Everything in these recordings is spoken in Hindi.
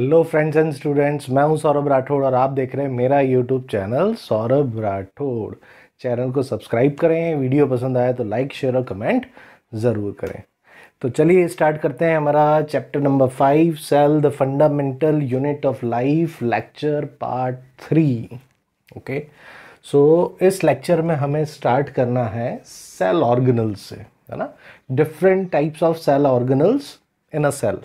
हेलो फ्रेंड्स एंड स्टूडेंट्स, मैं हूं सौरभ राठौड़ और आप देख रहे हैं मेरा YouTube channel Saurabh Rathore. Channel को सब्सक्राइब करें, वीडियो पसंद आए तो लाइक शेयर और कमेंट ज़रूर करें। तो चलिए स्टार्ट करते हैं हमारा chapter number 5, cell the fundamental unit of life, lecture part 3। Okay, so इस लेक्चर में हमें स्टार्ट करना है सेल ऑर्गेनल्स से, है ना। Different types of cell organelles in a cell.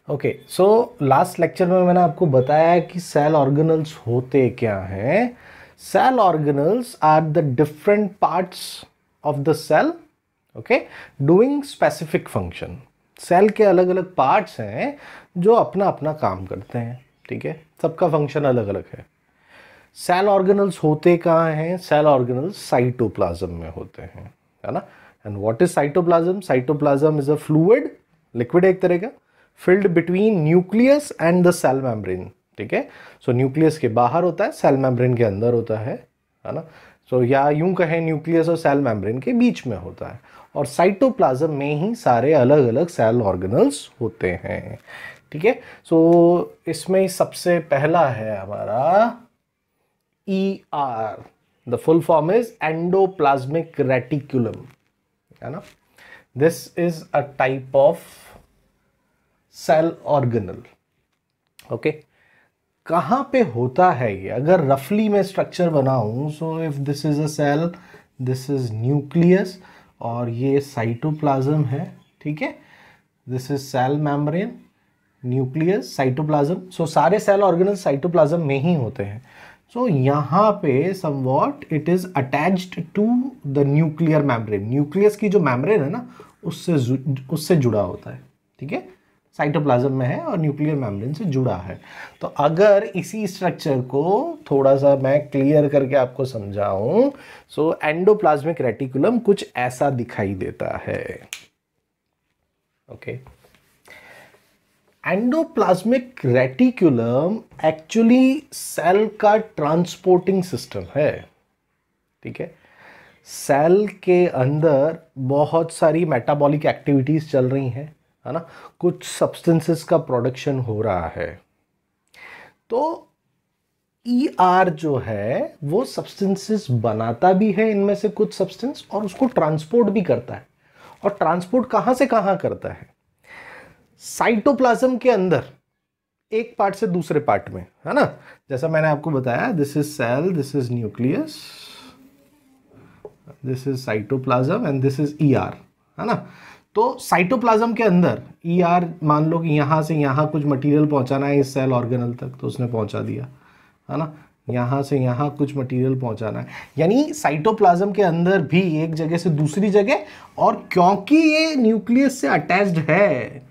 Okay, so last lecture में मैंने आपको बताया कि सेल ऑर्गेनल्स होते क्या हैं। Cell organelles are the different parts of the cell, okay, doing specific function. Cell के अलग अलग पार्ट्स हैं जो अपना अपना काम करते हैं, ठीक है। सबका फंक्शन अलग अलग है। सेल ऑर्गेनल्स होते कहाँ हैं? सेल ऑर्गेनल्स साइटोप्लाज्म में होते हैं, है ना। And what is cytoplasm? Cytoplasm is a fluid, liquid एक तरह का, filled between nucleus and the cell membrane, ठीक है। सो न्यूक्लियस के बाहर होता है, सेल मेम्ब्रेन के अंदर होता है ना। सो या यूं कहें न्यूक्लियस और सेल मेम्ब्रेन के बीच में होता है, और साइटोप्लाज्म में ही सारे अलग अलग सेल ऑर्गेनल्स होते हैं, ठीक है। सो इसमें सबसे पहला है हमारा ER, the full form is endoplasmic reticulum, है ना। This is a type of cell organelle, okay. कहां पे होता है ये? अगर रफली मैं स्ट्रक्चर बनाऊं, so if this is a cell, this is nucleus और ये साइटोप्लाज्म है, ठीक है। This is cell membrane, nucleus, cytoplasm. So सारे सेल ऑर्गेनल साइटोप्लाज्म में ही होते हैं। सो यहाँ पे somewhat it is attached to the nuclear membrane. Nucleus की जो मेम्ब्रेन है ना, उससे जुड़ा होता है, ठीक है। साइटोप्लाज्म में है और न्यूक्लियर मेम्ब्रेन से जुड़ा है। तो अगर इसी स्ट्रक्चर को थोड़ा सा मैं क्लियर करके आपको समझाऊं, सो एंडोप्लाज्मिक रेटिकुलम कुछ ऐसा दिखाई देता है, okay. Endoplasmic reticulum actually cell का ट्रांसपोर्टिंग सिस्टम है, ठीक है। सेल के अंदर बहुत सारी मेटाबॉलिक एक्टिविटीज चल रही हैं, है ना। कुछ सब्सटेंसेस का प्रोडक्शन हो रहा है। तो ER जो है वो सब्सटेंसेस बनाता भी है, इनमें से कुछ सब्सटेंस, और उसको ट्रांसपोर्ट भी करता है। और ट्रांसपोर्ट कहां से कहां करता है? साइटोप्लाज्म के अंदर एक पार्ट से दूसरे पार्ट में, है ना। जैसा मैंने आपको बताया, this is cell, this is nucleus, this is cytoplasm and this is ER, है ना। तो साइटोप्लाज्म के अंदर ER, मान लो कि यहां से यहां कुछ मटेरियल पहुंचाना है इस सेल ऑर्गेनल तक, तो उसने पहुंचा दिया, है ना। यहां से यहां कुछ मटेरियल पहुंचाना है, यानी साइटोप्लाज्म के अंदर भी एक जगह से दूसरी जगह। और क्योंकि ये न्यूक्लियस से अटैच्ड है,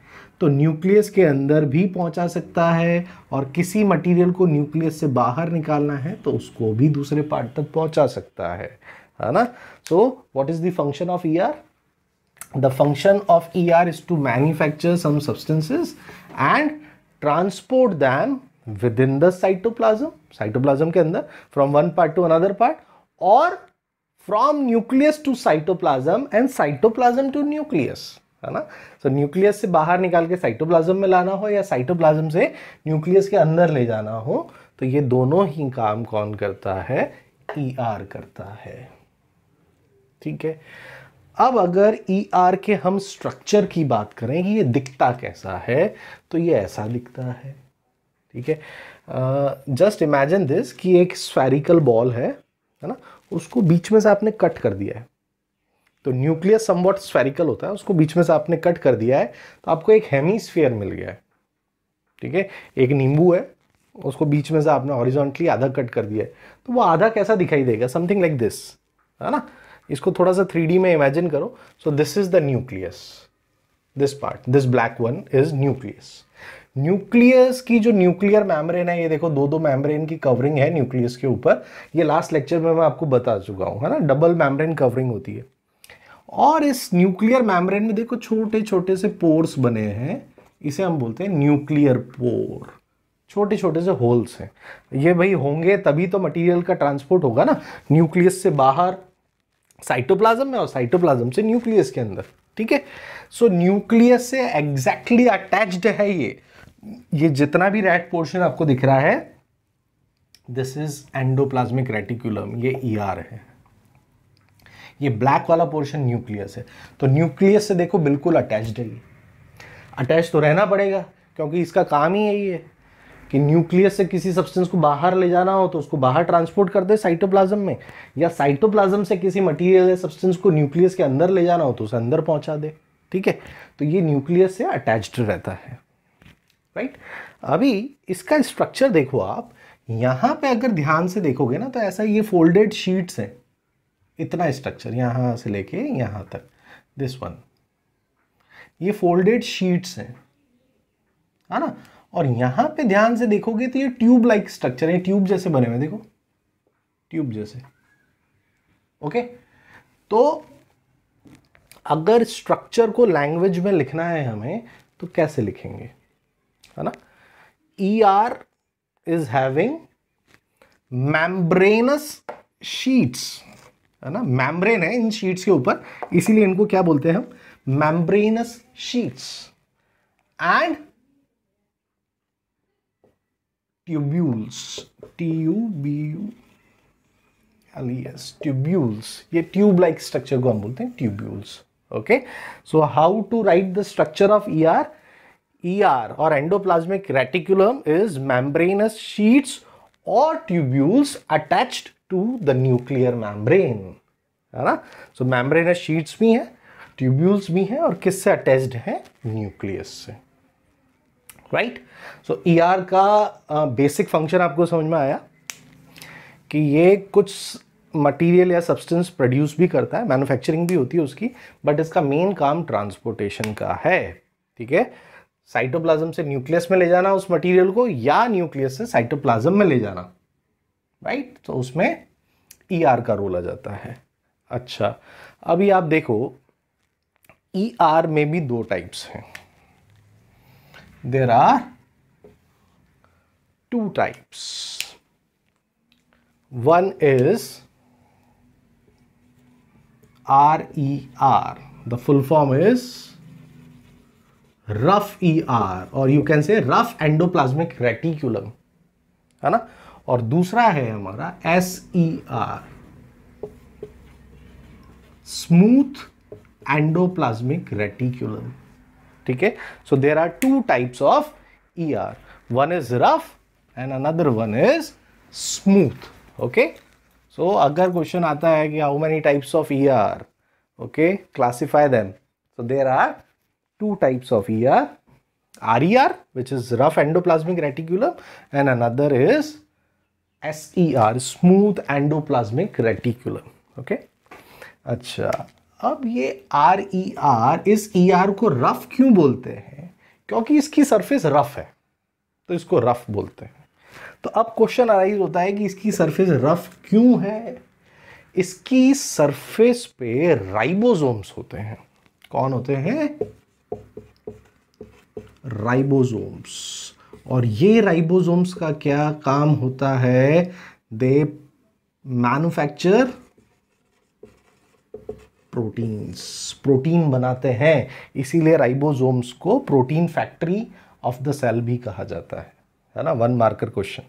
तो न्यूक्लियस के अंदर भी पहुंचा सकता है, और किसी मटेरियल को न्यूक्लियस से बाहर निकालना है तो उसको भी दूसरे पार्ट तक पहुंचा सकता है ना। So what is the function of ER? The function of ER is to manufacture some substances and transport them within the cytoplasm, cytoplasm के अंदर, from one part to another part, और from nucleus to cytoplasm and cytoplasm to nucleus, है ना। So न्यूक्लियस से बाहर निकाल के साइटोप्लाज्म में लाना हो या साइटोप्लाज्म से न्यूक्लियस के अंदर ले जाना हो, तो ये दोनों ही काम कौन करता है? ER करता है, ठीक है। अब अगर ER के हम स्ट्रक्चर की बात करें कि ये दिखता कैसा है, तो ये ऐसा दिखता है, ठीक है। जस्ट इमेजिन दिस कि एक स्फेरिकल बॉल है ना, उसको बीच में से आपने कट कर दिया है। तो न्यूक्लियस समवॉट स्फेरिकल होता है, उसको बीच में से आपने कट कर दिया है, तो आपको एक हेमीस्फीयर मिल गया है, ठीक है। एक नींबू है, उसको बीच में से आपने हॉरिजॉन्टली आधा कट कर दिया है, तो वो आधा कैसा दिखाई देगा? समथिंग लाइक दिस, है ना। इसको थोड़ा सा 3D में इमेजिन करो। So this is the nucleus, this part, this black one is nucleus. Nucleus की जो न्यूक्लियर मेम्ब्रेन है, ये देखो दो दो मेम्ब्रेन की कवरिंग है न्यूक्लियस के ऊपर। ये लास्ट लेक्चर में मैं आपको बता चुका हूं, है ना। डबल मेम्ब्रेन कवरिंग होती है, और इस न्यूक्लियर मेम्ब्रेन में देखो छोटे छोटे से पोर्स बने हैं, इसे हम बोलते हैं न्यूक्लियर पोर। छोटे छोटे से होल्स हैं, ये भाई होंगे तभी तो मटेरियल का ट्रांसपोर्ट होगा ना, न्यूक्लियस से बाहर साइटोप्लाज्म में और साइटोप्लाज्म से न्यूक्लियस के अंदर, ठीक है। सो न्यूक्लियस से एग्जैक्टली अटैच्ड है ये ये जितना भी रेड पोर्शन आपको दिख रहा है, दिस इज एंडोप्लाज्मिक रेटिकुलम, ये ईआर है। ये ब्लैक वाला पोर्शन न्यूक्लियस है। तो न्यूक्लियस से देखो बिल्कुल अटैच्ड है, अटैच तो रहना पड़ेगा क्योंकि इसका काम ही यही है कि न्यूक्लियस से किसी सब्सटेंस को बाहर ले जाना हो तो उसको बाहर ट्रांसपोर्ट कर दे साइटोप्लाज्म में, या साइटोप्लाज्म से किसी मटेरियल या सब्सटेंस को न्यूक्लियस के अंदर ले जाना हो तो उसे अंदर पहुंचा दे। ठीक है, तो ये न्यूक्लियस से अटैच्ड रहता है, राइट। अभी इसका स्ट्रक्चर देखो आप, यहां पे अगर ध्यान से देखोगे ना तो ऐसा ये फोल्डेड शीट्स है, इतना स्ट्रक्चर यहां से लेके यहां तक, दिस वन, ये फोल्डेड शीट्स हैं, है ना। और यहां पे ध्यान से देखोगे तो ये ट्यूब लाइक स्ट्रक्चर है, ट्यूब जैसे बने हुए, देखो ट्यूब जैसे। ओके, तो अगर स्ट्रक्चर को लैंग्वेज में लिखना है हमें तो कैसे लिखेंगे, है ना। ER इज हैविंग मैम्ब्रेनस शीट्स, है ना, मैम्ब्रेन है इन शीट्स के ऊपर, इसीलिए इनको क्या बोलते हैं हम, membranous sheets, and tubules, TUBULES, tubules, ये ट्यूब लाइक स्ट्रक्चर को हम बोलते हैं tubules. Okay, so how to write the structure of ER? ER और endoplasmic reticulum is membranous sheets और tubules attached to the nuclear membrane, है ना। सो मैम्ब्रेनस शीट्स भी हैं, ट्यूब्यूल्स भी हैं, और किससे अटैच्ड है, न्यूक्लियस से, राइट। सो ER का बेसिक फंक्शन आपको समझ में आया कि ये कुछ मटेरियल या सब्सटेंस प्रोड्यूस भी करता है, मैन्युफैक्चरिंग भी होती है उसकी, बट इसका मेन काम ट्रांसपोर्टेशन का है। ठीक है, साइटोप्लाज्म से न्यूक्लियस में ले जाना उस मटेरियल को, या न्यूक्लियस से साइटोप्लाज्म में ले जाना, राइट। तो उसमें ER का रोल आ जाता है। अच्छा, अभी आप देखो ER में भी दो टाइप्स हैं, there are two types. One is RER. The full form is rough ER, or you can say rough endoplasmic reticulum, है ना। और दूसरा है हमारा SER, smooth endoplasmic reticulum। ठीक है, so there are two types of ER. One is rough and another one is smooth. Okay, so अगर क्वेश्चन आता है कि how many types of ER, okay, classify them. So there are two types of ER, RER, which is rough endoplasmic reticulum, and another is SER, smooth endoplasmic reticulum. Okay, अच्छा, अब ये RER, इस ER को रफ क्यों बोलते हैं? क्योंकि इसकी सरफेस रफ है तो इसको रफ बोलते हैं। तो अब क्वेश्चन अराइज होता है कि इसकी सरफेस रफ क्यों है? इसकी सरफेस पे राइबोसोम्स होते हैं। कौन होते हैं? राइबोसोम्स। और ये राइबोसोम्स का क्या काम होता है? दे मैन्युफैक्चर प्रोटीन्स, प्रोटीन बनाते हैं, इसीलिए राइबोसोम्स को protein factory of the cell भी कहा जाता है ना। 1 मार्कर क्वेश्चन।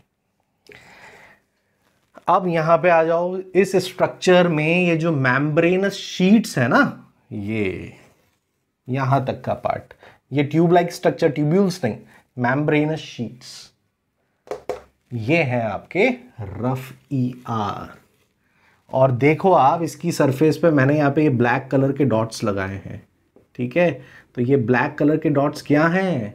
अब यहां पे आ जाओ, इस स्ट्रक्चर में ये जो मैम्ब्रेनस शीट्स है ना, ये यहां तक का पार्ट, ये ट्यूब लाइक स्ट्रक्चर, ट्यूब्यूल्स नहीं, मैम्ब्रेनस शीट्स, ये हैं आपके रफ ER। और देखो आप इसकी सरफेस पे मैंने यहाँ पे ये ब्लैक कलर के डॉट्स लगाए हैं। ठीक है, तो ये ब्लैक कलर के डॉट्स क्या हैं?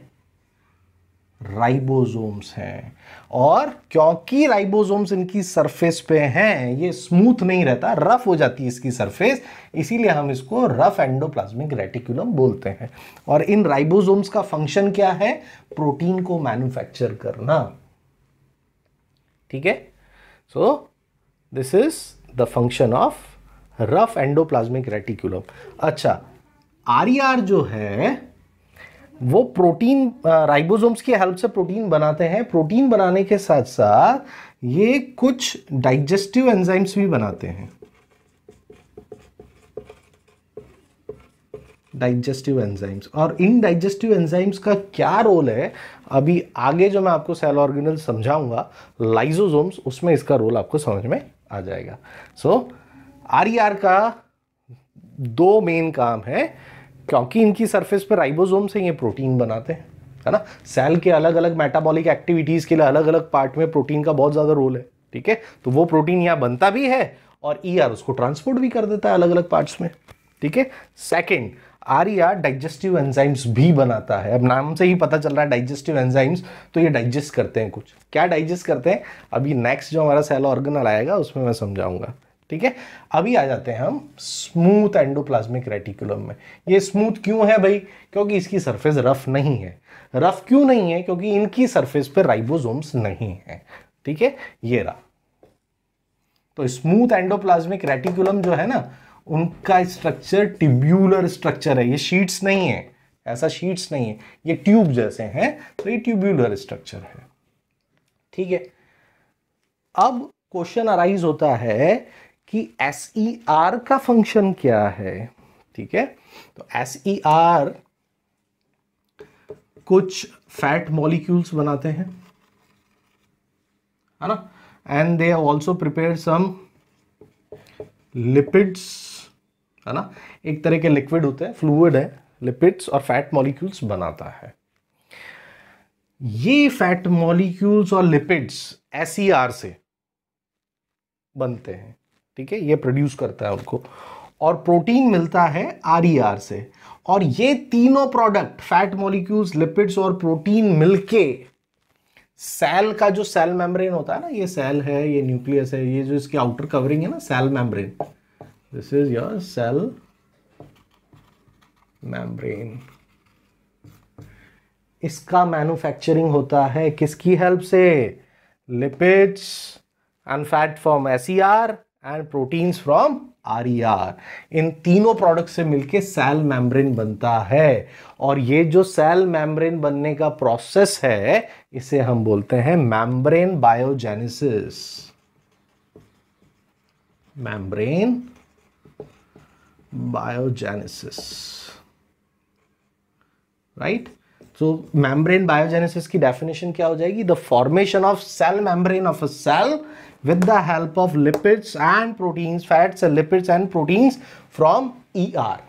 राइबोसोम्स हैं। और क्योंकि राइबोसोम्स इनकी सरफेस पे हैं, ये स्मूथ नहीं रहता, रफ हो जाती है इसकी सरफेस, इसीलिए हम इसको रफ एंडोप्लाज्मिक रेटिकुलम बोलते हैं। और इन राइबोसोम्स का फंक्शन क्या है? प्रोटीन को मैन्युफैक्चर करना। ठीक है, so this is the function of rough endoplasmic reticulum. अच्छा, RER जो है वो प्रोटीन, राइबोसोम्स की हेल्प से प्रोटीन बनाते हैं। प्रोटीन बनाने के साथ साथ ये कुछ डाइजेस्टिव एंजाइम्स भी बनाते हैं। Digestive enzymes. और इन डाइजेस्टिव एंजाइम्स का क्या रोल है, अभी आगे जो मैं आपको सेल ऑर्गेनल समझाऊंगा, लाइसोसोम्स, उसमें इसका रोल आपको समझ में आ जाएगा। सो आरईआर का दो मेन काम है, क्योंकि इनकी सरफेस पर राइबोसोम से ये प्रोटीन बनाते हैं, है ना। सेल के अलग अलग मेटाबॉलिक एक्टिविटीज के लिए अलग अलग पार्ट में प्रोटीन का बहुत ज्यादा रोल है, ठीक है। तो वो प्रोटीन यहां बनता भी है और ईआर उसको ट्रांसपोर्ट भी कर देता है अलग अलग पार्ट्स में, ठीक है। सेकंड, आरईआर डाइजेस्टिव एंजाइम्स भी बनाता है। अब नाम से ही पता चल रहा है डाइजेस्टिव एंजाइम्स, तो ये डाइजेस्ट करते हैं कुछ। क्या डाइजेस्ट करते हैं, अभी नेक्स्ट जो हमारा सेल ऑर्गेनल आएगा उसमें मैं समझाऊंगा, ठीक है। अभी आ जाते हैं हम स्मूथ एंडोप्लाज्मिक रेटिकुलम में। ये स्मूथ क्यों है भाई, क्योंकि इसकी सरफेस रफ नहीं है। रफ क्यों नहीं है, क्योंकि इनकी सरफेस पे राइबोसोम्स नहीं है, ठीक है। ये रहा, तो स्मूथ एंडोप्लाज्मिक रेटिकुलम जो है ना, उनका स्ट्रक्चर ट्यूब्यूलर स्ट्रक्चर है। ये शीट्स नहीं है, ऐसा शीट्स नहीं है, ये ट्यूब जैसे हैं, तो ये ट्यूब्यूलर स्ट्रक्चर है, ठीक है। अब क्वेश्चन अराइज होता है कि एसईआर का फंक्शन क्या है, ठीक है। तो एसईआर कुछ फैट मॉलिक्यूल्स बनाते हैं, है ना, and they also prepare some lipids, है ना। एक तरह के लिक्विड होते हैं, फ्लूइड है, लिपिड्स और फैट मॉलिक्यूल्स बनाता है। ये फैट मॉलिक्यूल्स और लिपिड्स एसईआर से बनते हैं, ठीक है, ये प्रोड्यूस करता है उनको, और प्रोटीन मिलता है आरईआर से। और ये तीनों प्रोडक्ट, फैट मॉलिक्यूल्स, लिपिड्स और प्रोटीन मिलके सेल का जो सेल मेम्ब्रेन होता है ना, ये सेल है, ये न्यूक्लियस है, ये जो इसकी आउटर कवरिंग है ना, cell membrane, this is your cell membrane. इसका मैन्युफैक्चरिंग होता है किसकी हेल्प से, lipids and fat from SER and proteins from RER. इन तीनों प्रोडक्ट से मिलके सेल मेम्ब्रेन बनता है। और ये जो सेल मेम्ब्रेन बनने का प्रोसेस है, इसे हम बोलते हैं membrane biogenesis. Membrane biogenesis, right. तो मेम्ब्रेन बायोजेनेसिस की डेफिनेशन क्या हो जाएगी, the formation of cell membrane of a cell with the help of lipids and proteins, fats and lipids and proteins from ER।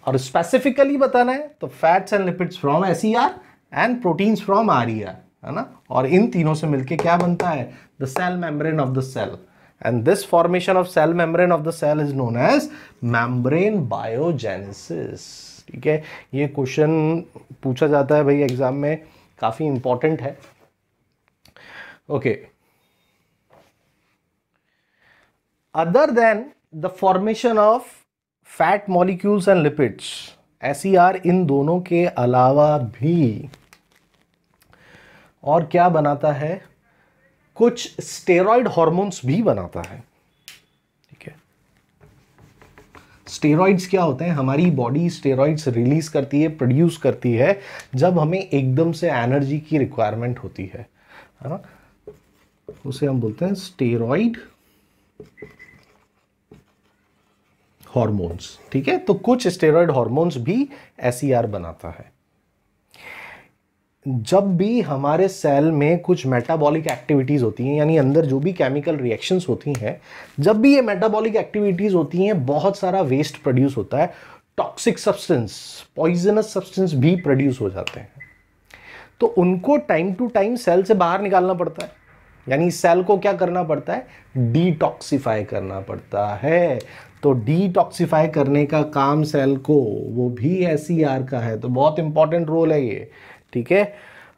और स्पेसिफिकली बताना है तो fats and lipids from SER and proteins from RER, है ना। और इन तीनों से मिलके क्या बनता है, the cell membrane of the cell. And this formation of cell membrane of the cell is known as membrane biogenesis, ठीक है। ये क्वेश्चन पूछा जाता है भाई एग्जाम में, काफी इंपॉर्टेंट है, okay. Other than the formation of fat molecules and lipids, SER इन दोनों के अलावा भी और क्या बनाता है, कुछ स्टेरॉइड हार्मोन्स भी बनाता है, ठीक है। स्टेरॉइड्स क्या होते हैं, हमारी बॉडी स्टेरॉइड्स रिलीज करती है, प्रोड्यूस करती है जब हमें एकदम से एनर्जी की रिक्वायरमेंट होती है ना, उसे हम बोलते हैं स्टेरॉइड हार्मोन्स, ठीक है। तो कुछ स्टेरॉइड हार्मोन्स भी एसईआर बनाता है। जब भी हमारे सेल में कुछ मेटाबॉलिक एक्टिविटीज होती हैं, यानी अंदर जो भी केमिकल रिएक्शंस होती हैं, जब भी ये मेटाबॉलिक एक्टिविटीज होती हैं, बहुत सारा वेस्ट प्रोड्यूस होता है, टॉक्सिक सब्सटेंस, पॉइजनस सब्सटेंस भी प्रोड्यूस हो जाते हैं। तो उनको टाइम टू टाइम सेल से बाहर निकालना पड़ता है, यानी सेल को क्या करना पड़ता है, डिटॉक्सिफाई करना पड़ता है। तो डिटॉक्सिफाई करने का काम सेल को, वो भी एसईआर का है। तो बहुत इंपॉर्टेंट रोल है ये, ठीक है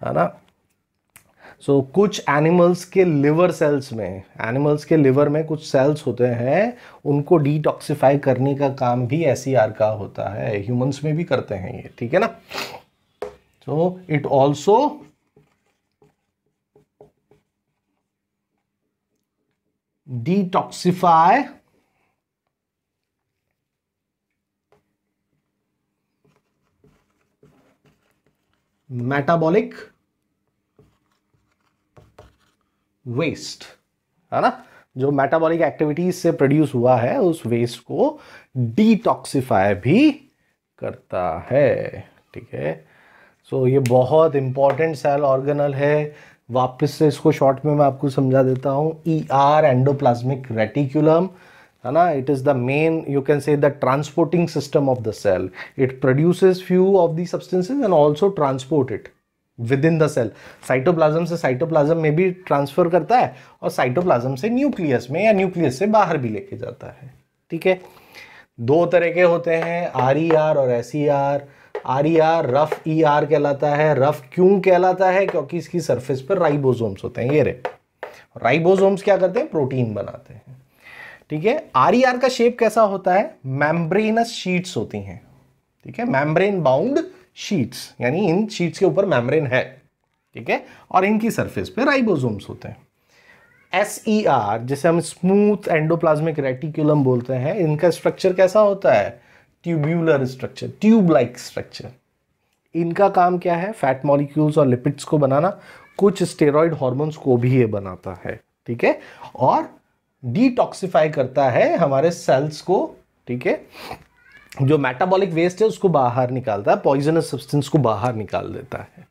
ना। सो कुछ एनिमल्स के लिवर सेल्स में, एनिमल्स के लिवर में कुछ सेल्स होते हैं, उनको डिटॉक्सिफाई करने का काम भी एसईआर का होता है। ह्यूमंस में भी करते हैं ये, ठीक है ना। So it also detoxify metabolic waste, है ना। जो मेटाबॉलिक एक्टिविटीज से प्रोड्यूस हुआ है, उस वेस्ट को डिटॉक्सिफाई भी करता है। ठीक है, सो ये बहुत इंपॉर्टेंट सेल ऑर्गेनल है। वापस से इसको शॉर्ट में मैं आपको समझा देता हूँ। ER एंडोप्लाज्मिक रेटिकुलम, है ना, it is the main, you can say the transporting system of the cell. It produces few of the substances and also transport it within the cell. Cytoplasm से साइटोप्लाज्म में भी ट्रांसफर करता है और साइटोप्लाज्म से न्यूक्लियस में या न्यूक्लियस से बाहर भी लेके जाता है। ठीक है, दो तरह के होते हैं, RER और SER। RER रफ ER कहलाता है। रफ क्यों कहलाता है? क्योंकि इसकी सरफेस पर राइबोसोम्स होते हैं। ये रे राइबोसोम्स क्या करते हैं? प्रोटीन बनाते हैं। ठीक है, RER का शेप कैसा होता है? मेम्ब्रेनस शीट्स होती हैं। ठीक है, मेम्ब्रेन बाउंड शीट्स, यानी इन शीट्स के ऊपर मेम्ब्रेन है। ठीक है, और इनकी सरफेस पे राइबोसोम्स होते हैं। SER जिसे हम स्मूथ एंडोप्लाज्मिक रेटिकुलम बोलते हैं, इनका स्ट्रक्चर कैसा होता है? Tubular structure, tube like structure. इनका काम क्या है? फैट मॉलिक्यूल्स और लिपिड्स को बनाना, कुछ स्टेरॉइड हार्मोन्स को भी ये बनाता है। ठीक है, और डिटॉक्सिफाई करता है हमारे सेल्स को। ठीक है, जो मेटाबॉलिक वेस्ट है उसको बाहर निकालता है, पॉइजनस सब्सटेंस को बाहर निकाल देता है।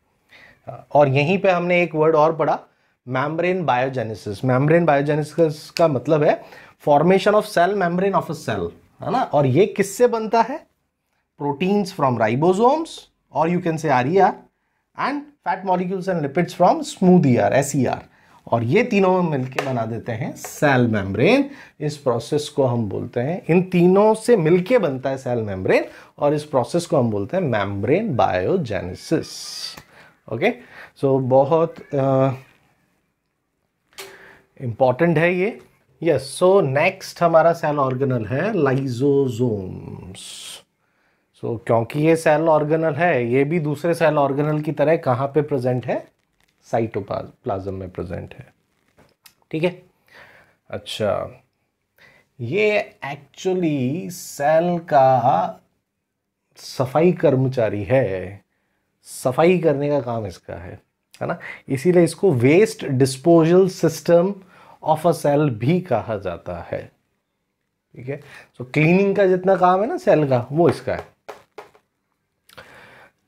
और यहीं पे हमने एक वर्ड और पढ़ा, मेम्ब्रेन बायोजेनेसिस। मेम्ब्रेन बायोजेनेसिस का मतलब है formation of cell membrane of a cell, है ना। और ये किससे बनता है? प्रोटीन्स फ्रॉम राइबोसोम्स, और you can say RER, and fat molecules and lipids from smooth ER, SER। और ये तीनों मिलके बना देते हैं सेल मेम्ब्रेन। इस प्रोसेस को हम बोलते हैं, इन तीनों से मिलके बनता है सेल मेम्ब्रेन, और इस प्रोसेस को हम बोलते हैं मेम्ब्रेन बायोजेनेसिस। ओके, सो बहुत इंपॉर्टेंट है ये। यस, सो नेक्स्ट हमारा सेल ऑर्गेनल है लाइसोसोम्स। सो क्योंकि ये सेल ऑर्गेनल है, ये भी दूसरे सेल ऑर्गेनल की तरह कहाँ पे प्रेजेंट है? साइटोप्लाज्म में प्रेजेंट है। ठीक है, अच्छा, ये एक्चुअली सेल का सफाई कर्मचारी है। सफाई करने का काम इसका है ना। इसीलिए इसको waste disposal system of a cell भी कहा जाता है। ठीक है, सो क्लीनिंग का जितना काम है ना सेल का, वो इसका है।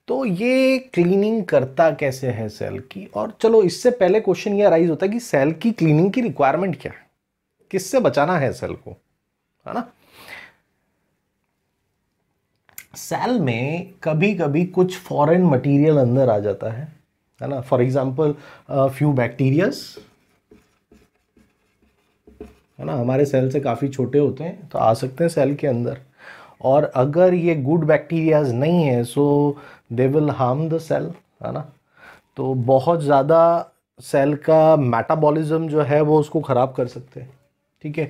तो ये क्लीनिंग करता कैसे है सेल की? और चलो इससे पहले क्वेश्चन ये राइज होता है कि सेल की क्लीनिंग की रिक्वायरमेंट क्या है, किससे बचाना है सेल को, है ना। सेल में कभी कभी कुछ फॉरेन मटेरियल अंदर आ जाता है ना। फॉर एग्जांपल फ्यू बैक्टीरियाज, है ना, हमारे सेल से काफ़ी छोटे होते हैं तो आ सकते हैं सेल के अंदर। और अगर ये गुड बैक्टीरियाज नहीं है so they will harm the cell, है ना। तो बहुत ज़्यादा सेल का मेटाबॉलिज्म जो है वो उसको ख़राब कर सकते हैं। ठीक है,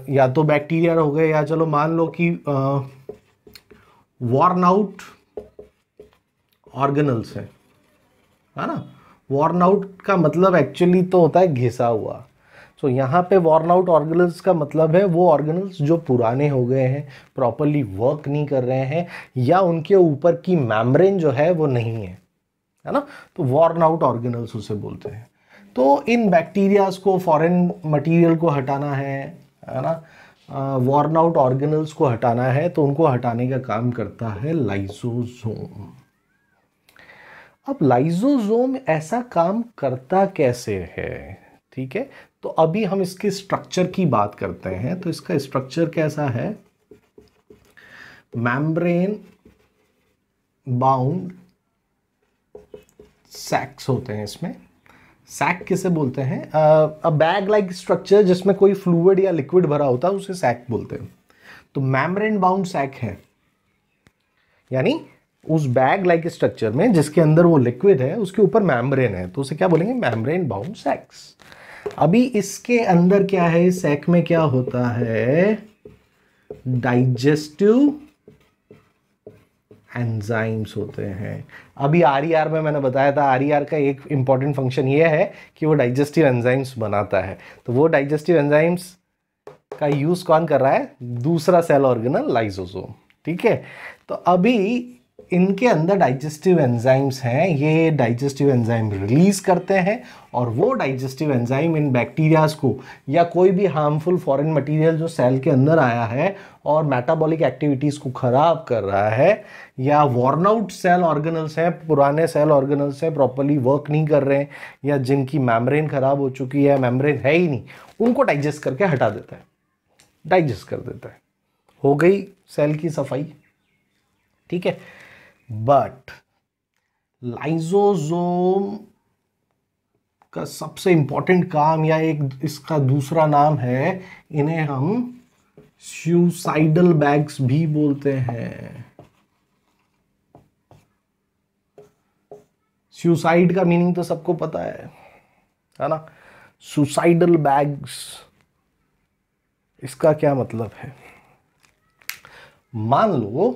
या तो बैक्टीरिया हो गए, या चलो मान लो कि वॉर्न आउट ऑर्गेनल्स है ना। वॉर्न आउट का मतलब एक्चुअली तो होता है घिसा हुआ। सो यहाँ पे वॉर्न आउट ऑर्गेनल्स का मतलब है वो ऑर्गेनल्स जो पुराने हो गए हैं, प्रॉपरली वर्क नहीं कर रहे हैं, या उनके ऊपर की मेम्ब्रेन जो है वो नहीं है ना। तो वॉर्न आउट ऑर्गेनल्स उसे बोलते हैं। तो इन बैक्टीरियाज को, फॉरेन मटेरियल को हटाना है ना, वॉर्न आउट ऑर्गेनल्स को हटाना है, तो उनको हटाने का काम करता है लाइसोसोम। अब लाइसोसोम ऐसा काम करता कैसे है? ठीक है, तो अभी हम इसके स्ट्रक्चर की बात करते हैं। तो इसका स्ट्रक्चर कैसा है? मेम्ब्रेन बाउंड सैक्स होते हैं इसमें। सैक किसे बोलते हैं? अ बैग लाइक स्ट्रक्चर जिसमें कोई फ्लूइड या लिक्विड भरा होता है उसे सैक बोलते हैं। तो मेम्ब्रेन बाउंड सैक है, यानी उस बैग लाइक स्ट्रक्चर में जिसके अंदर वो लिक्विड है उसके ऊपर मेम्ब्रेन है, तो उसे क्या बोलेंगे? Membrane bound sacs. अभी इसके अंदर क्या है? सैक में क्या होता है? डाइजेस्टिव एंजाइम्स होते हैं। अभी RER में मैंने बताया था, RER का एक इंपॉर्टेंट फंक्शन ये है कि वो डाइजेस्टिव एंजाइम्स बनाता है। तो वो डाइजेस्टिव एंजाइम्स का यूज कौन कर रहा है? दूसरा सेल ऑर्गेनल लाइसोसोम। ठीक है, तो अभी इनके अंदर डाइजेस्टिव एंजाइम्स हैं, ये डाइजेस्टिव एंजाइम रिलीज करते हैं और वो डाइजेस्टिव एंजाइम इन बैक्टीरियाज को या कोई भी हार्मफुल फॉरेन मटेरियल जो सेल के अंदर आया है और मेटाबॉलिक एक्टिविटीज को खराब कर रहा है, या वॉर्न आउट सेल ऑर्गेनल्स हैं, पुराने सेल ऑर्गेनल्स हैं, प्रॉपर्ली वर्क नहीं कर रहे हैं, या जिनकी मेम्ब्रेन खराब हो चुकी है, मेम्ब्रेन है ही नहीं, उनको डाइजेस्ट करके हटा देता है, डाइजेस्ट कर देता है। हो गई सेल की सफाई, ठीक है। बट लाइसोसोम का सबसे इंपॉर्टेंट काम, या एक इसका दूसरा नाम है, इन्हें हम सुसाइडल बैग्स भी बोलते हैं। सुसाइड का मीनिंग तो सबको पता है ना। सुसाइडल बैग्स, इसका क्या मतलब है? मान लो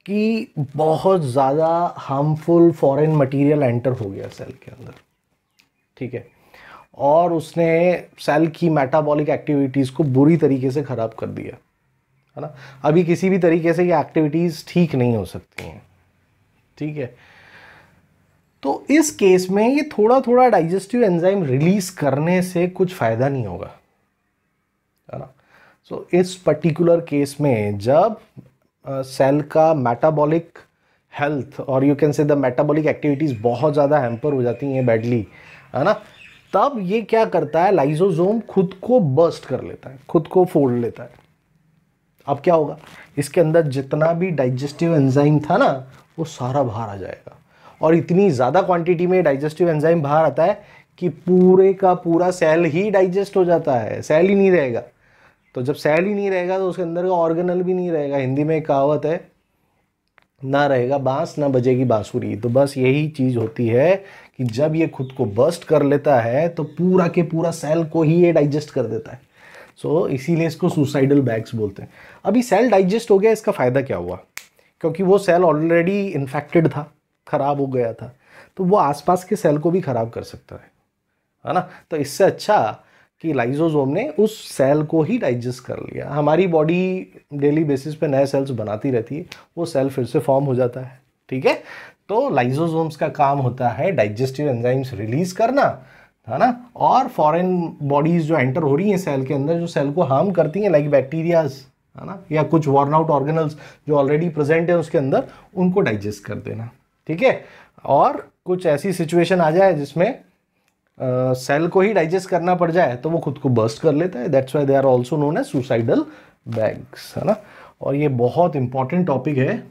कि बहुत ज़्यादा हार्मफुल फॉरेन मटेरियल एंटर हो गया सेल के अंदर, ठीक है, और उसने सेल की मेटाबॉलिक एक्टिविटीज़ को बुरी तरीके से ख़राब कर दिया, है ना। अभी किसी भी तरीके से ये एक्टिविटीज़ ठीक नहीं हो सकती हैं, ठीक है। तो इस केस में ये थोड़ा थोड़ा डाइजेस्टिव एंजाइम रिलीज करने से कुछ फ़ायदा नहीं होगा, है ना। सो इस पर्टिकुलर केस में जब सेल का मेटाबॉलिक हेल्थ और you can say the metabolic activities बहुत ज़्यादा हैम्पर हो जाती हैं बैडली, है ना, तब ये क्या करता है, लाइसोसोम खुद को बर्स्ट कर लेता है, खुद को फोड़ लेता है। अब क्या होगा, इसके अंदर जितना भी डाइजेस्टिव एंजाइम था ना, वो सारा बाहर आ जाएगा, और इतनी ज़्यादा क्वांटिटी में डाइजेस्टिव एंजाइम बाहर आता है कि पूरे का पूरा सेल ही डाइजेस्ट हो जाता है, सेल ही नहीं रहेगा। तो जब सेल ही नहीं रहेगा तो उसके अंदर का ऑर्गेनल भी नहीं रहेगा। हिंदी में एक कहावत है, ना रहेगा बांस ना बजेगी बांसुरी। तो बस यही चीज़ होती है कि जब ये खुद को बर्स्ट कर लेता है तो पूरा के पूरा सेल को ही ये डाइजेस्ट कर देता है। सो इसीलिए इसको सुसाइडल बैग्स बोलते हैं। अभी सेल डाइजेस्ट हो गया, इसका फ़ायदा क्या हुआ? क्योंकि वो सेल ऑलरेडी इन्फेक्टेड था, ख़राब हो गया था, तो वो आसपास के सेल को भी ख़राब कर सकता है ना। तो इससे अच्छा कि लाइसोसोम ने उस सेल को ही डाइजेस्ट कर लिया। हमारी बॉडी डेली बेसिस पे नए सेल्स बनाती रहती है, वो सेल फिर से फॉर्म हो जाता है, ठीक है। तो लाइसोसोम्स का काम होता है डाइजेस्टिव एंजाइम्स रिलीज करना, है ना, और फॉरेन बॉडीज जो एंटर हो रही हैं सेल के अंदर, जो सेल को हार्म करती हैं, लाइक बैक्टीरियाज, है ना, या कुछ वॉर्न आउट ऑर्गेनल्स जो ऑलरेडी प्रेजेंट है उसके अंदर, उनको डाइजेस्ट कर देना, ठीक है। और कुछ ऐसी सिचुएशन आ जाए जिसमें सेल को ही डाइजेस्ट करना पड़ जाए तो वो खुद को बर्स्ट कर लेता है। That's why they are also known as suicidal bags, है ना। और ये बहुत इंपॉर्टेंट टॉपिक है,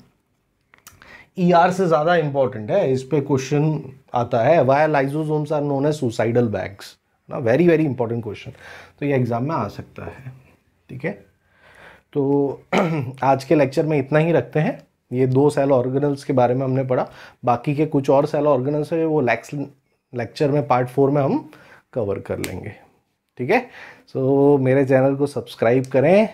ईआर से ज़्यादा इंपॉर्टेंट है, इस पे क्वेश्चन आता है, why lysosomes are known as suicidal bags, ना, वेरी वेरी इंपॉर्टेंट क्वेश्चन, तो ये एग्जाम में आ सकता है, ठीक है। तो आज के लेक्चर में इतना ही रखते हैं। ये 2 सेल ऑर्गेनल्स के बारे में हमने पढ़ा, बाकी के कुछ और सेल ऑर्गेनल्स है वो लेक्चर में पार्ट 4 में हम कवर कर लेंगे, ठीक है। सो मेरे चैनल को सब्सक्राइब करें,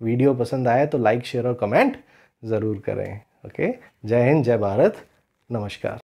वीडियो पसंद आए तो लाइक शेयर और कमेंट ज़रूर करें। ओके, जय हिंद, जय भारत, नमस्कार।